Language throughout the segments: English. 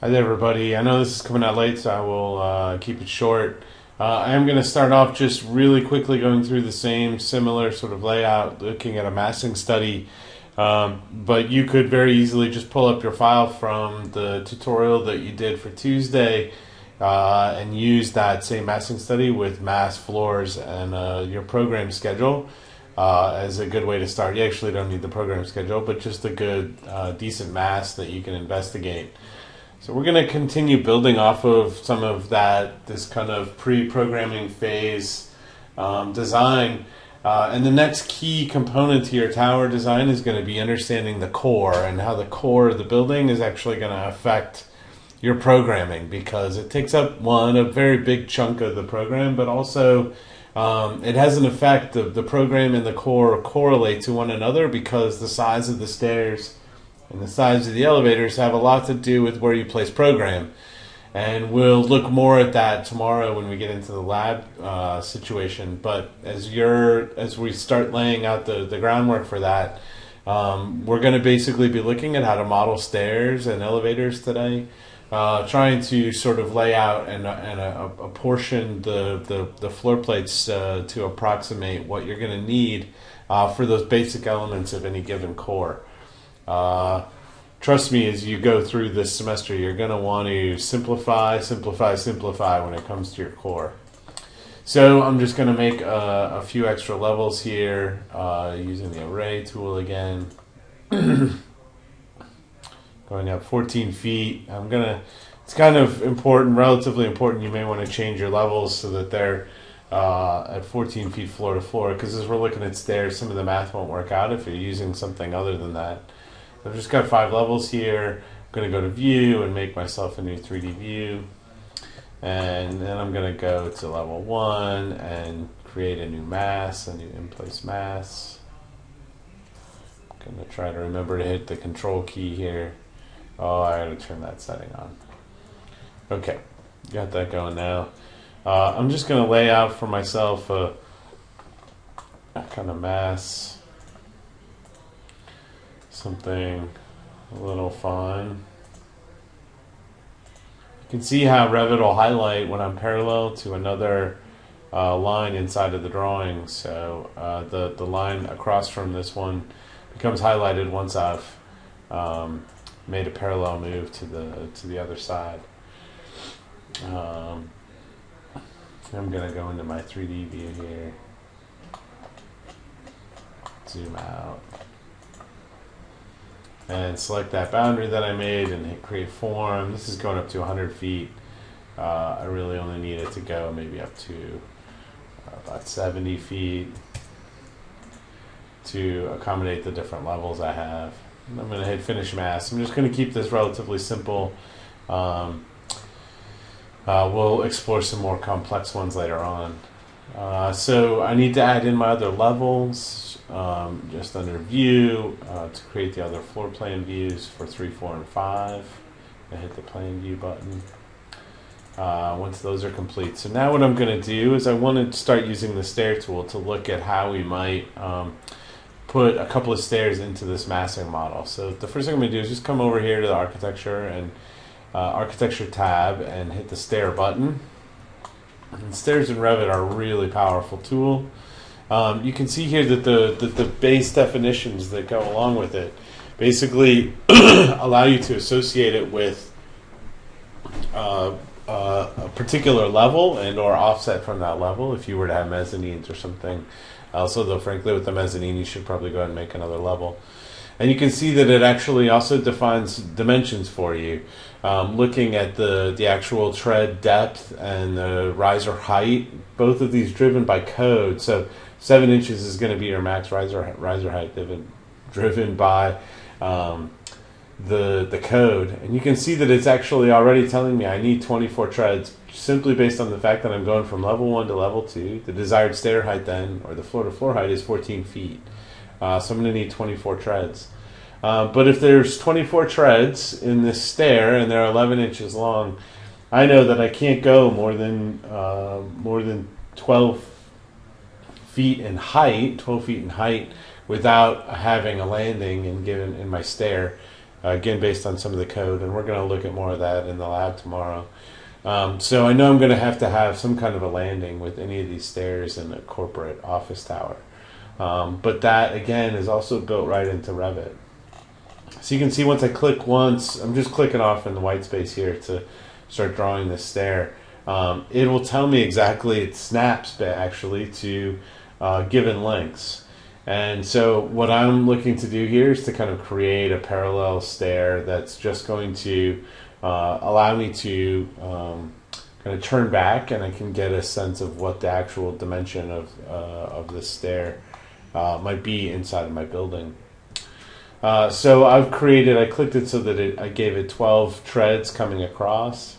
Hi there, everybody. I know this is coming out late, so I will keep it short. I am going to start off just really quickly going through the same similar sort of layout, looking at a massing study. But you could very easily just pull up your file from the tutorial that you did for Tuesday and use that same massing study with mass floors and your program schedule as a good way to start. You actually don't need the program schedule, but just a good, decent mass that you can investigate. So we're going to continue building off of some of this kind of pre-programming phase design. And the next key component to your tower design is going to be understanding the core and how the core of the building is actually going to affect your programming, because it takes up, a very big chunk of the program, but also it has an effect of the program and the core correlate to one another, because the size of the stairs and the size of the elevators have a lot to do with where you place program. And we'll look more at that tomorrow when we get into the lab situation. But as we start laying out the groundwork for that, we're going to basically be looking at how to model stairs and elevators today, trying to sort of lay out and apportion the floor plates to approximate what you're going to need for those basic elements of any given core. Trust me, as you go through this semester, you're going to want to simplify when it comes to your core. So I'm just going to make a few extra levels here using the array tool again. Going up 14 feet. It's kind of important, relatively important. You may want to change your levels so that they're at 14 feet floor to floor, because as we're looking at stairs, some of the math won't work out if you're using something other than that. I've just got 5 levels here. I'm going to go to view and make myself a new 3D view. And then I'm going to go to level 1 and create a new mass, a new in-place mass. I'm going to try to remember to hit the control key here. Oh, I got to turn that setting on. Okay, got that going now. I'm just going to lay out for myself a kind of mass. Something a little fun. You can see how Revit will highlight when I'm parallel to another line inside of the drawing. So the line across from this one becomes highlighted once I've made a parallel move to the other side. I'm going to go into my 3D view here. Zoom out. And select that boundary that I made and hit create form. This is going up to 100 feet. I really only need it to go maybe up to about 70 feet to accommodate the different levels I have. And I'm going to hit finish mass. I'm just going to keep this relatively simple. We'll explore some more complex ones later on. So I need to add in my other levels. Just under view to create the other floor plan views for 3, 4, and 5. I hit the plan view button once those are complete. So now what I'm going to do is I want to start using the stair tool to look at how we might put a couple of stairs into this massing model. So the first thing I'm going to do is just come over here to the architecture and architecture tab and hit the stair button. And stairs in Revit are a really powerful tool. You can see here that the base definitions that go along with it basically allow you to associate it with a particular level and or offset from that level if you were to have mezzanines or something. Also, though, frankly, with the mezzanine, you should probably go ahead and make another level. And you can see that it actually also defines dimensions for you. Looking at the actual tread depth and the riser height, both of these driven by code. So 7 inches is going to be your max riser height, driven by the code. And you can see that it's actually already telling me I need 24 treads simply based on the fact that I'm going from level 1 to level 2. The desired stair height then, or the floor to floor height, is 14 feet. So I'm going to need 24 treads. But if there's 24 treads in this stair and they're 11 inches long, I know that I can't go more than 12 feet in height, without having a landing and given in my stair. again based on some of the code, and we're going to look at more of that in the lab tomorrow. So I know I'm going to have some kind of a landing with any of these stairs in a corporate office tower. But that, again, is also built right into Revit. So you can see once I click once, I'm just clicking off in the white space here to start drawing this stair. It will tell me exactly, it snaps actually to given lengths. And so what I'm looking to do here is to kind of create a parallel stair that's just going to allow me to kind of turn back, and I can get a sense of what the actual dimension of this stair might be inside of my building. So I clicked it so that I gave it 12 treads coming across.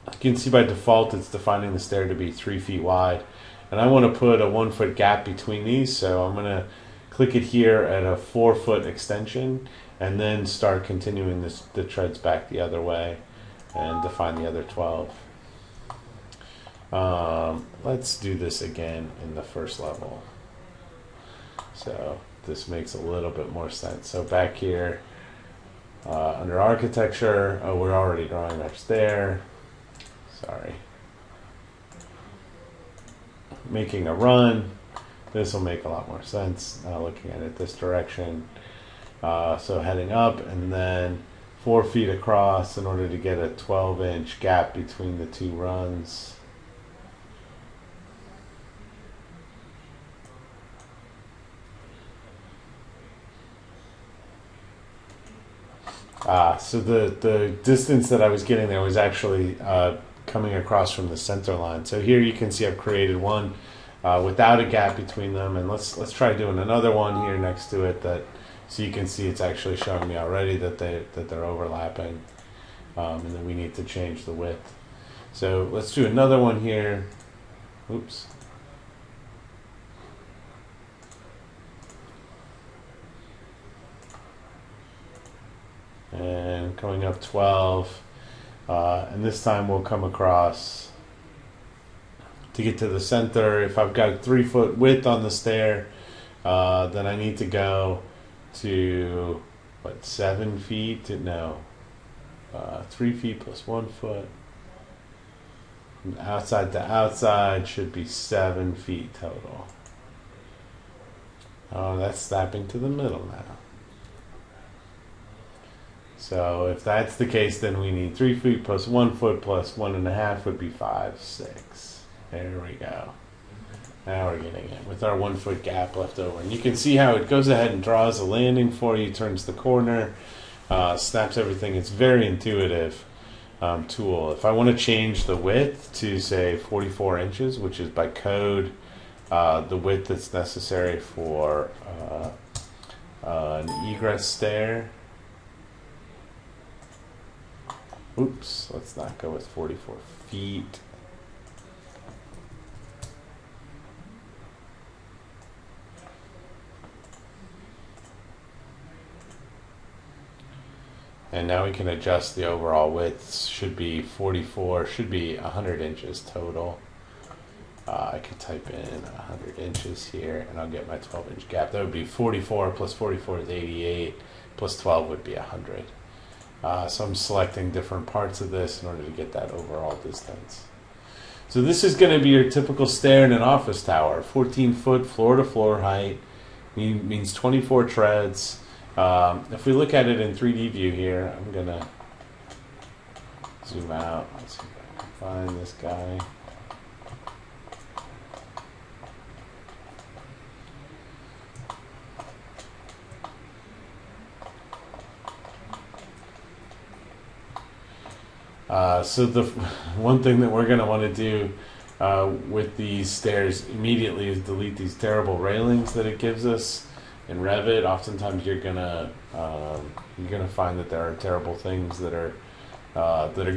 You can see by default it's defining the stair to be 3 feet wide. And I want to put a 1 foot gap between these, so I'm going to click it here at a 4 foot extension and then start continuing the treads back the other way and define the other 12. Let's do this again in the first level. So this makes a little bit more sense. So back here under architecture, we're already drawing our stair. Sorry. Making a run. This will make a lot more sense looking at it this direction. So heading up and then 4 feet across in order to get a 12-inch gap between the two runs. So the distance that I was getting there was actually coming across from the center line. So here you can see I've created one without a gap between them, and let's try doing another one here next to it so you can see it's actually showing me already that they're overlapping, and then we need to change the width. So let's do another one here. Oops. And coming up 12, and this time we'll come across to get to the center. If I've got a 3 foot width on the stair, then I need to go to 7 feet? No, 3 feet plus 1 foot. From outside to outside should be 7 feet total. Oh, that's snapping to the middle now. So if that's the case, then we need 3 feet plus 1 foot plus 1.5 would be 5, 6. There we go. Now we're getting it with our 1 foot gap left over. And you can see how it goes ahead and draws a landing for you, turns the corner, snaps everything. It's very intuitive tool. If I want to change the width to, say, 44 inches, which is by code the width that's necessary for an egress stair. Oops, let's not go with 44 feet. And now we can adjust the overall width. Should be 44, should be 100 inches total. I could type in 100 inches here and I'll get my 12-inch gap. That would be 44 plus 44 is 88, plus 12 would be 100. So I'm selecting different parts of this in order to get that overall distance. So this is going to be your typical stair in an office tower. 14-foot floor-to-floor height means 24 treads. If we look at it in 3D view here, I'm going to zoom out. Let's see if I can find this guy. So the one thing that we're going to want to do with these stairs immediately is delete these terrible railings that it gives us in Revit. Oftentimes you're gonna find that there are terrible things that are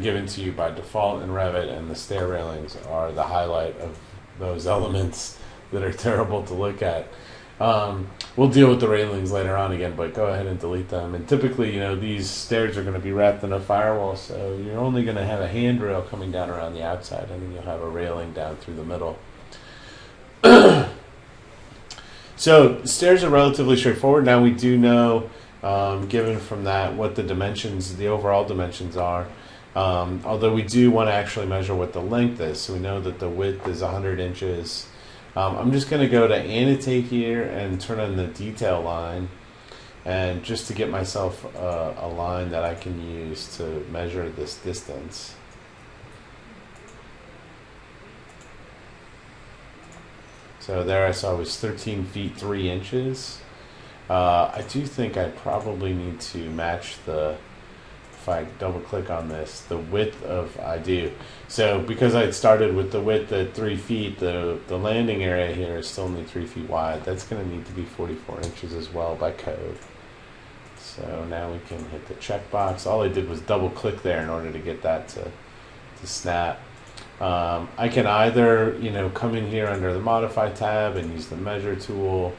given to you by default in Revit, and the stair railings are the highlight of those elements that are terrible to look at. We'll deal with the railings later on again, but go ahead and delete them. And typically, these stairs are going to be wrapped in a firewall, so you're only going to have a handrail coming down around the outside, and then you'll have a railing down through the middle. So stairs are relatively straightforward. Now we do know given from that what the dimensions, the overall dimensions are. Although we do want to actually measure what the length is, so we know that the width is 100 inches. I'm just going to go to annotate here and turn on the detail line, and just to get myself a line that I can use to measure this distance. So there I saw it was 13 feet 3 inches. I do think I probably need to match the, if I double click on this, the width of, I do. So because I had started with the width at 3 feet, the landing area here is still only 3 feet wide. That's going to need to be 44 inches as well by code. So now we can hit the checkbox. All I did was double click there in order to get that to snap. I can either, come in here under the modify tab and use the measure tool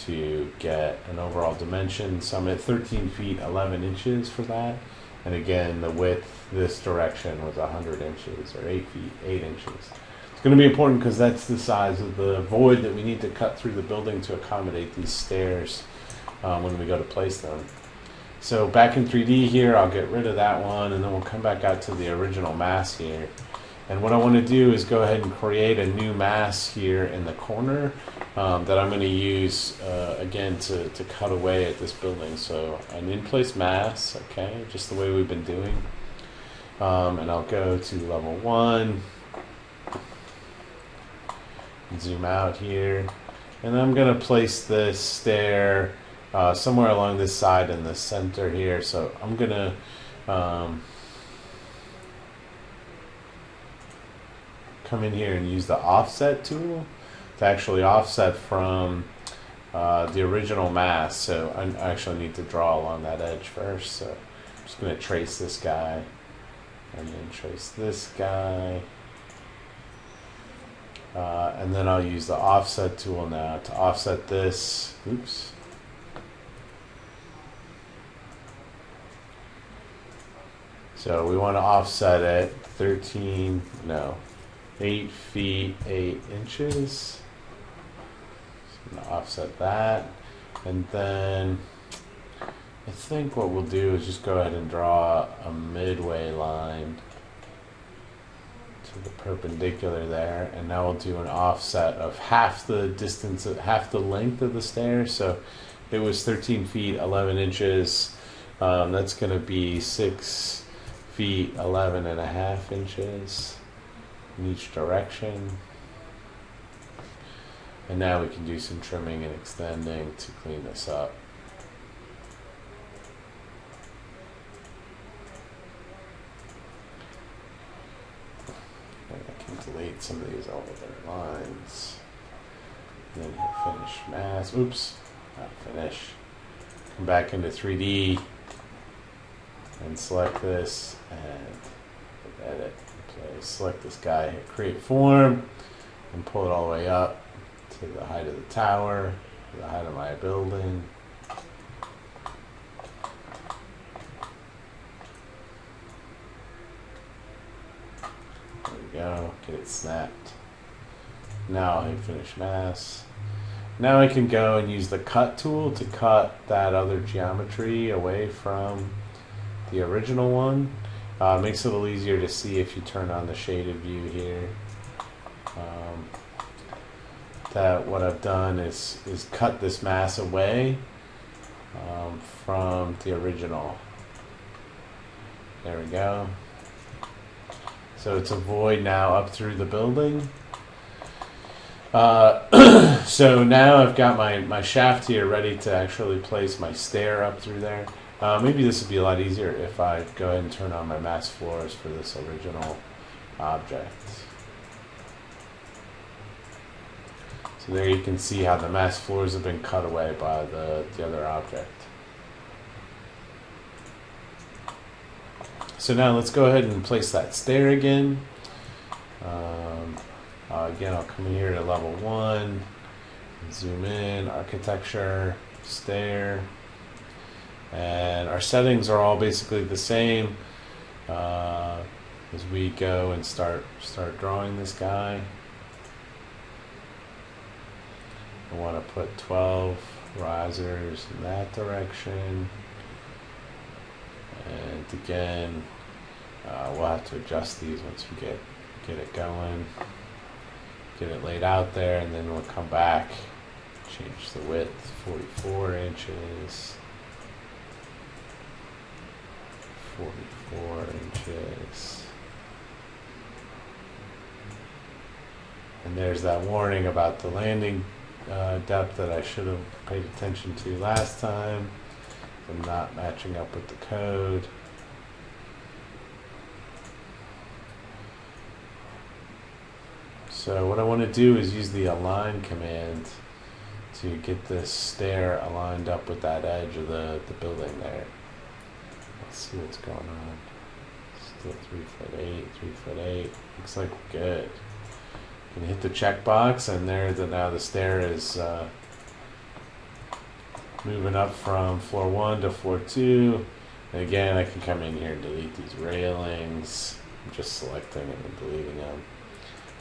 to get an overall dimension. So I'm at 13 feet 11 inches for that. And again, the width this direction was 100 inches, or 8 feet 8 inches. It's going to be important because that's the size of the void that we need to cut through the building to accommodate these stairs when we go to place them. So back in 3D here, I'll get rid of that one, and then we'll come back out to the original mass here. And what I want to do is go ahead and create a new mass here in the corner that I'm going to use again to cut away at this building. So an in-place mass, okay, just the way we've been doing. And I'll go to level 1, zoom out here, and I'm going to place this stair somewhere along this side in the center here. So I'm going to come in here and use the offset tool to actually offset from the original mass. So I actually need to draw along that edge first. So I'm just going to trace this guy and then trace this guy. And then I'll use the offset tool now to offset this. Oops. So we want to offset it 8 feet 8 inches. So I'm going to offset that. And then I think what we'll do is just go ahead and draw a midway line to the perpendicular there. And now we'll do an offset of half the distance, half the length of the stair. So it was 13 feet 11 inches. That's going to be 6 feet 11 and a half inches in each direction. And now we can do some trimming and extending to clean this up. And I can delete some of these older lines. And then hit finish mask. Oops, not finish. Come back into 3D and select this and hit edit. Okay, select this guy, hit create form, and pull it all the way up to the height of the tower, to the height of my building. There we go, get it snapped. Now I'll hit finish mask. Now I can go and use the cut tool to cut that other geometry away from the original one. Makes it a little easier to see if you turn on the shaded view here. That what I've done is cut this mass away from the original. There we go. So it's a void now up through the building. So now I've got my shaft here ready to actually place my stair up through there. Maybe this would be a lot easier if I go ahead and turn on my mass floors for this original object. So there you can see how the mass floors have been cut away by the other object. So now let's go ahead and place that stair again. Again, I'll come in here to level 1, zoom in, architecture, stair. And our settings are all basically the same as we go and start drawing this guy. I want to put 12 risers in that direction. And again, we'll have to adjust these once we get it going, get it laid out there, and then we'll come back, change the width, 44 inches, 44 inches. And there's that warning about the landing depth that I should have paid attention to last time. I'm not matching up with the code. So what I want to do is use the align command to get this stair aligned up with that edge of the building there. Let's see what's going on. Still 3'8", looks like we're good. You can hit the checkbox, and now the stair is moving up from floor 1 to floor 2. And again, I can come in here and delete these railings. I'm just selecting them and deleting them.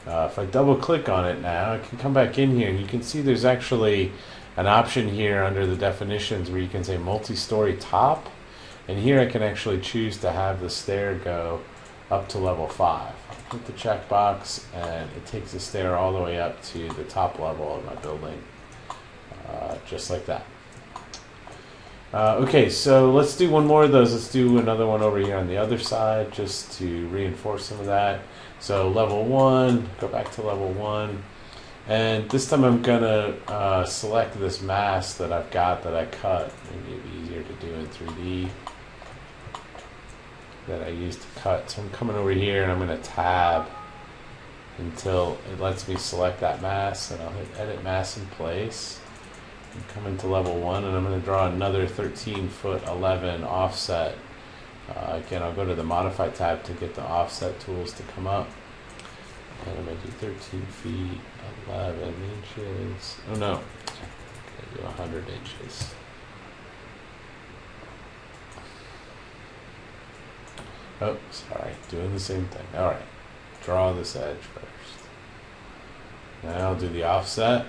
If I double click on it now, I can come back in here, and you can see there's actually an option here under the definitions where you can say multi-story top. And here I can actually choose to have the stair go up to level 5. Hit the checkbox, and it takes the stair all the way up to the top level of my building, just like that. Okay, so let's do one more of those. Let's do another one over here on the other side just to reinforce some of that. So level 1, go back to level 1, and this time I'm gonna select this mass that I've got that I cut. Maybe it'd be easier to do in 3D. That I used to cut. So I'm coming over here and I'm going to tab until it lets me select that mass, and I'll hit edit mass in place and come into level 1, and I'm going to draw another 13'11" offset. Again, I'll go to the modify tab to get the offset tools to come up, and I'm going to do 13 feet 11 inches. Oh no, I'm going to do 100 inches. Oh, sorry, doing the same thing. All right, draw this edge first. Now I'll do the offset.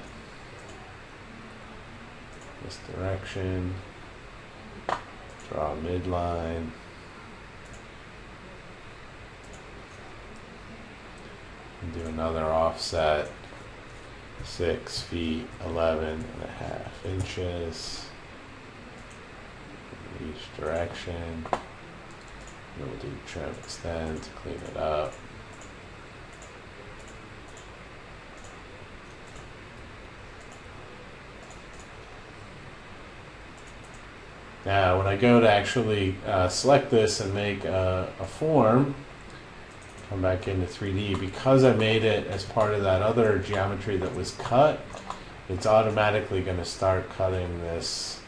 This direction. Draw a midline. And do another offset. 6 feet 11.5 inches. In each direction. We'll do trim extend to clean it up. Now when I go to actually select this and make a form, come back into 3D, because I made it as part of that other geometry that was cut, it's automatically going to start cutting this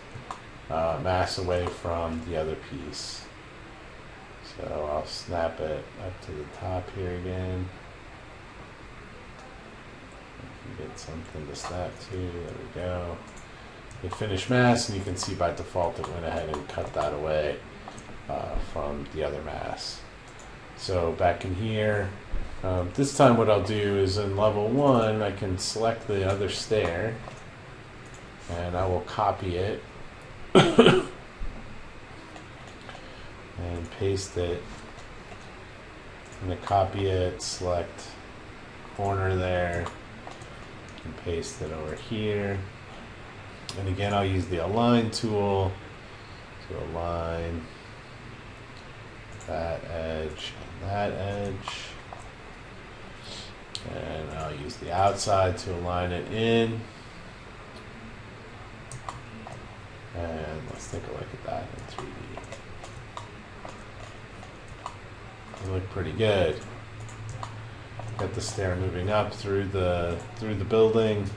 mass away from the other piece. So I'll snap it up to the top here again. I can get something to snap to. There we go. Hit finish mass, and you can see by default it went ahead and cut that away from the other mass. So back in here, this time what I'll do is in level 1, I can select the other stair, and I will copy it. And paste it. I'm going to copy it, select corner there, and paste it over here. And again, I'll use the align tool to align that edge and that edge. And I'll use the outside to align it in. And let's take a look at that in 3D. They look pretty good. Got the stair moving up through the building,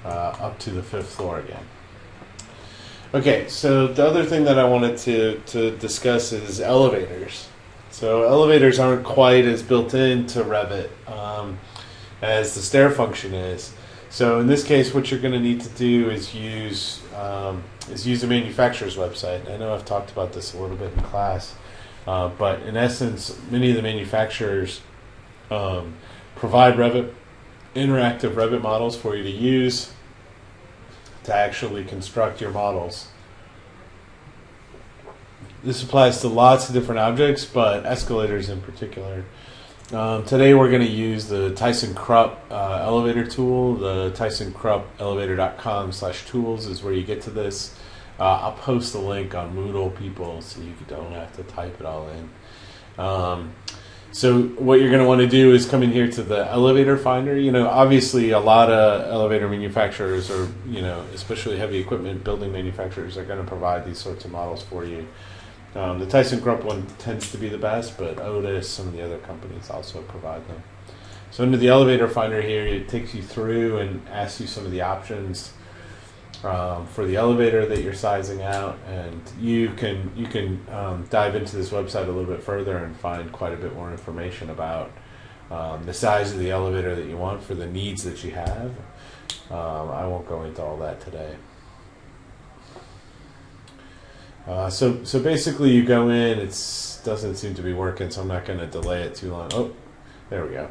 up to the 5th floor again. Okay, so the other thing that I wanted to discuss is elevators. So elevators aren't quite as built into Revit as the stair function is. So in this case, what you're going to need to do is use a manufacturer's website. I know I've talked about this a little bit in class, but in essence, many of the manufacturers provide Revit interactive Revit models for you to use to actually construct your models. This applies to lots of different objects, but escalators in particular. Today we're going to use the Tyson Krupp elevator tool. The TysonKruppElevator.com/tools is where you get to this. I'll post the link on Moodle, people, so you don't have to type it all in. So what you're going to want to do is come in here to the elevator finder. You know, obviously a lot of elevator manufacturers, or, you know, especially heavy equipment building manufacturers, are going to provide these sorts of models for you. The Tyson Krupp one tends to be the best, but Otis, some of the other companies also provide them. So under the elevator finder here, it takes you through and asks you some of the options for the elevator that you're sizing out, and you can dive into this website a little bit further and find quite a bit more information about the size of the elevator that you want for the needs that you have. I won't go into all that today. So basically you go in, it doesn't seem to be working, so I'm not going to delay it too long. Oh, there we go.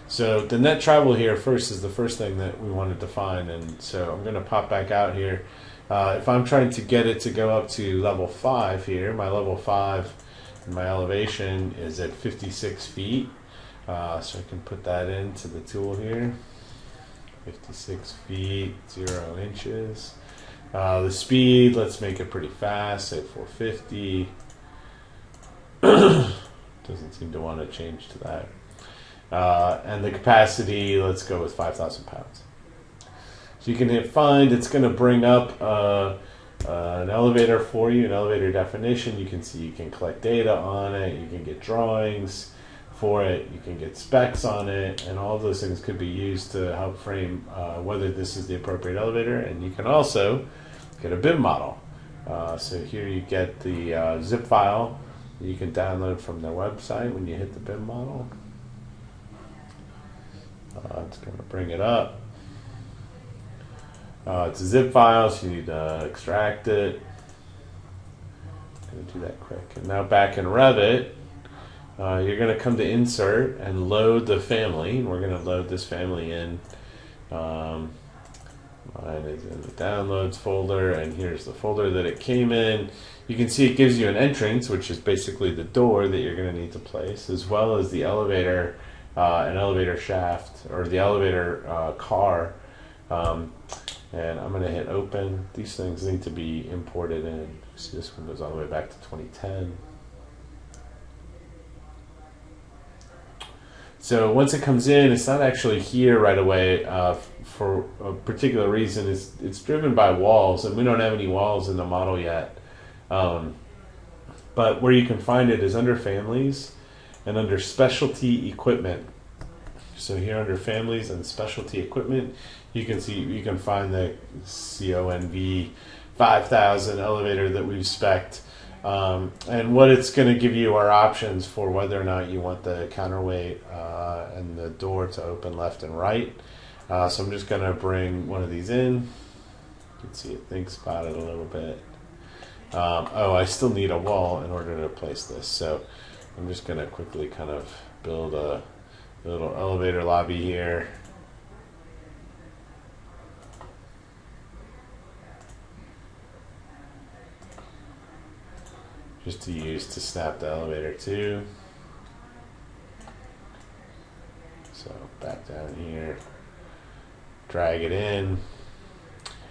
So the net travel here first is the first thing that we want to define, and so I'm going to pop back out here. If I'm trying to get it to go up to level 5 here, my level 5 and my elevation is at 56 feet. So I can put that into the tool here. 56 feet, 0 inches. The speed, let's make it pretty fast, say 450. Doesn't seem to want to change to that. And the capacity, let's go with 5,000 pounds. So you can hit find. It's going to bring up an elevator for you, an elevator definition. You can see you can collect data on it. You can get drawings for it. You can get specs on it. And all of those things could be used to help frame whether this is the appropriate elevator. And you can also get a BIM model. So here you get the zip file that you can download from their website when you hit the BIM model. It's going to bring it up. It's a zip file, so you need to extract it. I'm going to do that quick. And now back in Revit, you're going to come to Insert and load the family. And we're going to load this family in. Mine is in the Downloads folder, and here's the folder that it came in. You can see it gives you an entrance, which is basically the door that you're going to need to place, as well as the elevator, an elevator shaft, or the elevator car. And I'm going to hit open. These things need to be imported in. See, this one goes all the way back to 2010. So once it comes in, it's not actually here right away for a particular reason. It's driven by walls, and we don't have any walls in the model yet. But where you can find it is under Families and under Specialty Equipment. So here under Families and Specialty Equipment, you can find the CONV 5000 elevator that we've spec'd. And what it's going to give you are options for whether or not you want the counterweight and the door to open left and right. So I'm just going to bring one of these in. You can see it thinks about it a little bit. I still need a wall in order to place this. So I'm just going to quickly kind of build a little elevator lobby here. Just to use to snap the elevator to. So back down here, drag it in,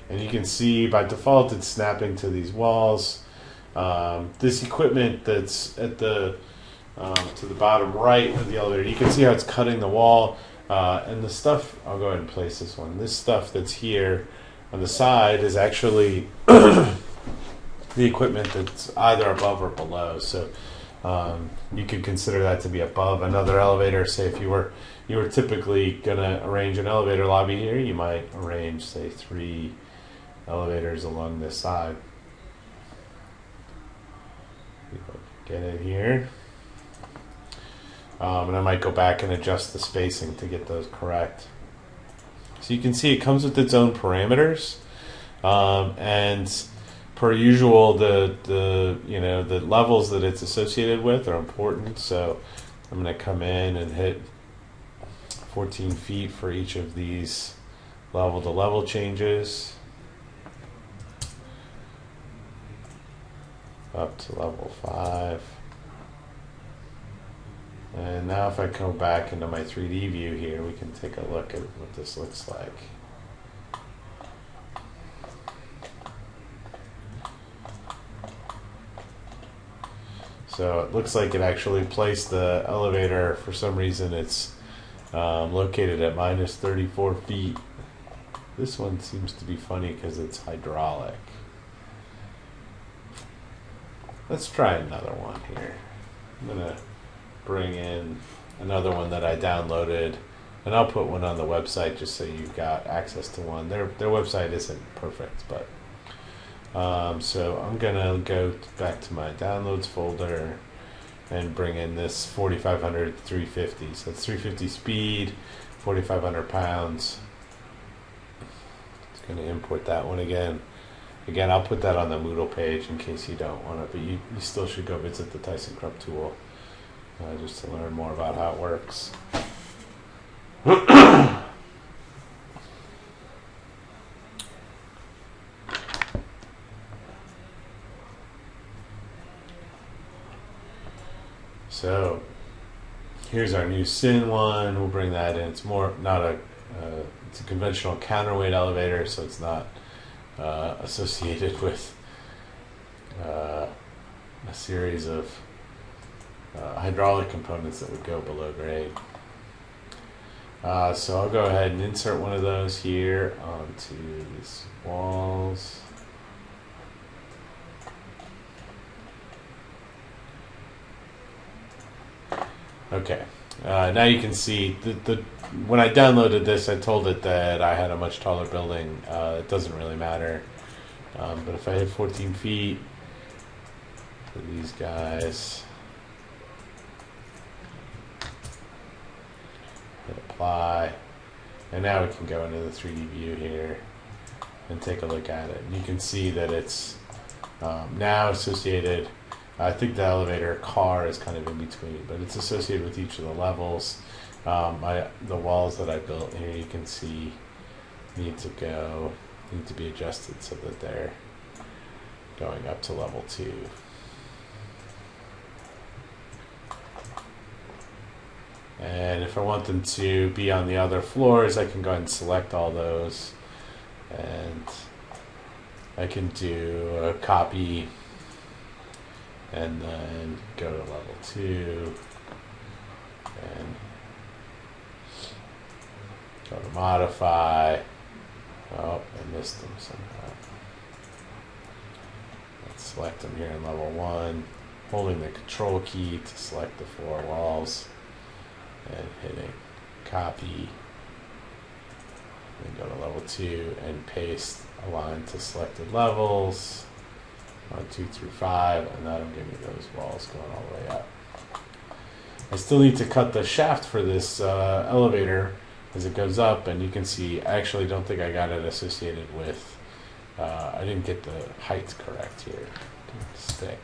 and you can see by default it's snapping to these walls. This equipment that's at the to the bottom right of the elevator, you can see how it's cutting the wall, and the stuff, I'll go ahead and place this one. This stuff that's here on the side is actually the equipment that's either above or below. So you could consider that to be above another elevator. Say if you were typically going to arrange an elevator lobby here, you might arrange, say, 3 elevators along this side. Get it here. And I might go back and adjust the spacing to get those correct. So you can see it comes with its own parameters, and per usual, the levels that it's associated with are important. So I'm going to come in and hit 14 feet for each of these level to level changes. Up to level 5. And now if I go back into my 3D view here, we can take a look at what this looks like. So it looks like it actually placed the elevator, for some reason it's located at minus 34 feet. This one seems to be funny because it's hydraulic. Let's try another one here. I'm going to bring in another one that I downloaded, and I'll put one on the website just so you've got access to one. Their website isn't perfect, but so I'm gonna go back to my downloads folder and bring in this 4500 350. So it's 350 speed, 4,500 pounds. It's going to import that one again. Again, I'll put that on the Moodle page in case you don't want it, but you still should go visit the ThyssenKrupp tool just to learn more about how it works. So here's our new SYN one. We'll bring that in. It's more not a it's a conventional counterweight elevator, so it's not associated with a series of hydraulic components that would go below grade. So I'll go ahead and insert one of those here onto these walls. Okay, now you can see when I downloaded this, I told it that I had a much taller building. It doesn't really matter, but if I hit 14 feet for these guys, hit apply, and now we can go into the 3D view here and take a look at it. And you can see that it's now associated. I think the elevator car is kind of in between, but it's associated with each of the levels. The walls that I built here, you can see, need to be adjusted so that they're going up to level 2. And if I want them to be on the other floors, I can go ahead and select all those, and I can do a copy and then go to level 2 and go to modify. Oh, I missed them somehow. Let's select them here in level 1, holding the control key to select the 4 walls and hitting copy, then go to level 2 and paste a line to selected levels 1, 2 through 5, and that'll give me those walls going all the way up. I still need to cut the shaft for this elevator as it goes up, and you can see I actually don't think I got it associated with I didn't get the height correct here. Stick.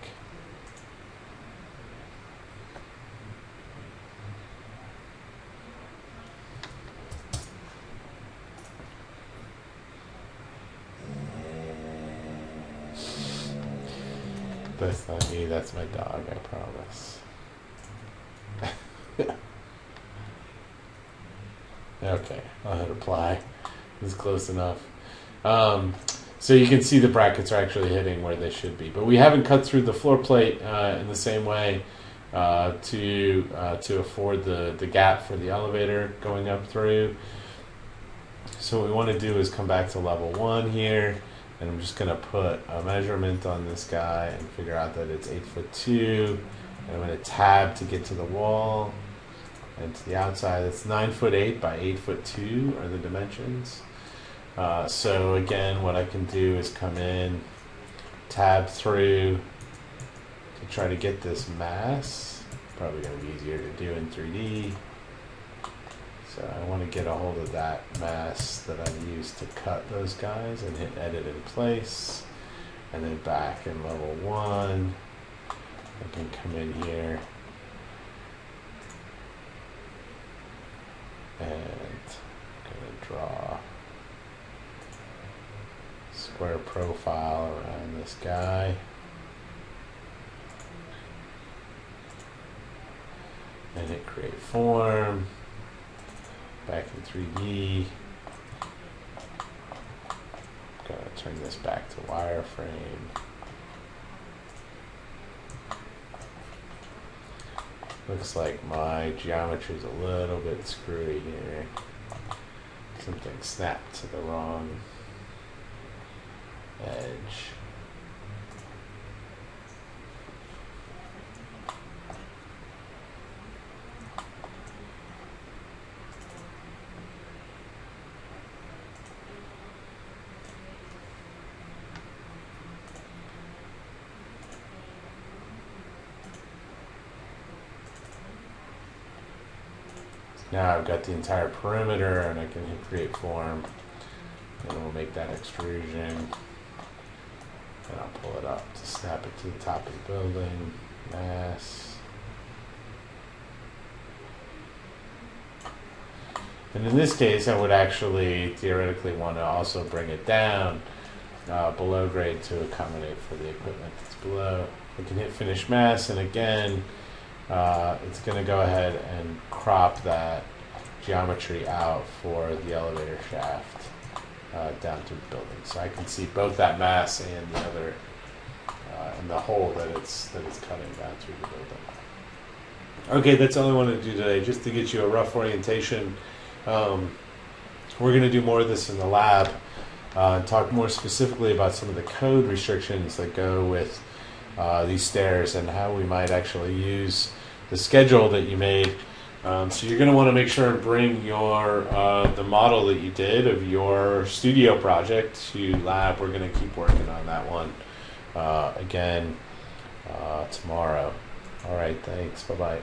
That's not me, that's my dog, I promise. Okay, I'll hit apply. It's close enough. So you can see the brackets are actually hitting where they should be. But we haven't cut through the floor plate in the same way to afford the gap for the elevator going up through. So what we want to do is come back to level 1 here. And I'm just going to put a measurement on this guy and figure out that it's 8'2". And I'm going to tab to get to the wall and to the outside. It's 9'8" by 8'2" are the dimensions. So again, what I can do is come in, tab through to try to get this mass. Probably going to be easier to do in 3D. So I want to get a hold of that mass that I used to cut those guys and hit edit in place. And then back in level 1, I can come in here and draw square profile around this guy. And hit create form. Back in 3D. Gonna turn this back to wireframe. Looks like my geometry is a little bit screwy here. Something snapped to the wrong edge. Now I've got the entire perimeter and I can hit create form and we'll make that extrusion and I'll pull it up to snap it to the top of the building, mass. And in this case I would actually theoretically want to also bring it down below grade to accommodate for the equipment that's below. I can hit finish mass and again it's going to go ahead and crop that geometry out for the elevator shaft down through the building. So I can see both that mass and the other and the hole that it's cutting down through the building. Okay, that's all I wanted to do today, just to get you a rough orientation. We're going to do more of this in the lab and talk more specifically about some of the code restrictions that go with these stairs and how we might actually use the schedule that you made. So you're going to want to make sure and bring your the model that you did of your studio project to lab. We're going to keep working on that one again tomorrow. All right, thanks. Bye-bye.